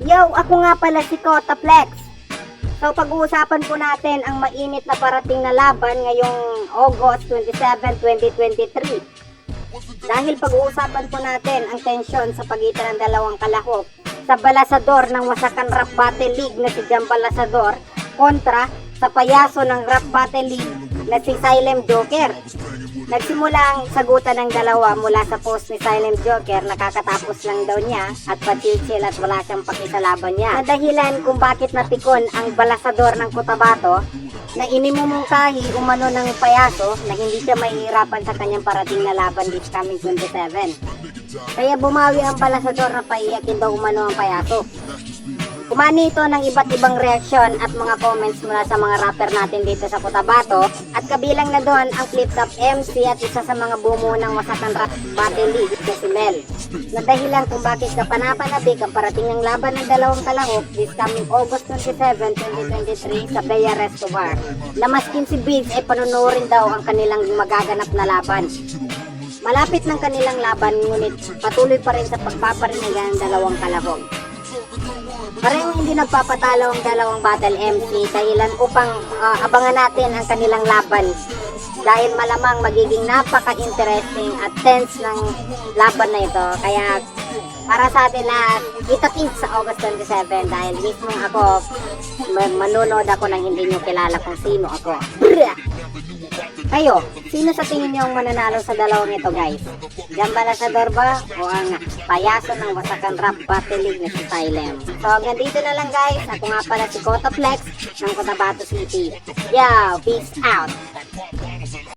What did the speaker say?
Yo, ako nga pala si Kota Flex. So pag-uusapan po natin ang mainit na parating na laban ngayong August 27, 2023. Dahil pag-uusapan po natin ang tensyon sa pagitan ng dalawang kalahok sa balasador ng Wasakan Rap Battle League na si Jam Balasador kontra sa payaso ng Rap Battle League na si Silent Joker. Nagsimula ang sagutan ng dalawa mula sa post ni Silent Joker, nakakatapos lang daw niya at pachill-chill at wala siyang pakisalaban niya. Na dahilan kung bakit napikon ang balasador ng Cotabato na inimumungkahi umano ng payaso na hindi siya mahihirapan sa kanyang parating na laban this coming 27. Kaya bumawi ang balasador na paiyakin daw umano ang payaso. Kumani ito ng iba't ibang reaksyon at mga comments mula sa mga rapper natin dito sa Cotabato at kabilang na doon ang Flip Top MC at isa sa mga bumuo ng Wasakan Rap Battle League na si Mel. Na dahilan kung bakit kapanapanabik ang parating ng laban ng dalawang kalahok this coming August 27, 2023 sa Bella Resto Bar. Na maskin si Biggs ay panunurin daw ang kanilang magaganap na laban. Malapit ng kanilang laban ngunit patuloy pa rin sa pagpaparinigan ng dalawang kalahok. Parehong hindi nagpapatalo ang dalawang battle MC dahilan upang abangan natin ang kanilang laban dahil malamang magiging napaka-interesting at tense ng laban na ito. Kaya para sa atin na itatig sa August 27 dahil mismo ako manonood ako ng hindi nyo kilala kung sino ako. Kayo, sino sa tingin nyo ang mananalo sa dalawang ito, guys? Jam Balasador ba o ang payaso ng Wasakan Rap Battle League na si Silent? So hanggang dito na lang, guys. Ako nga pala si Kota Flex ng Cotabato City. Yo, peace out!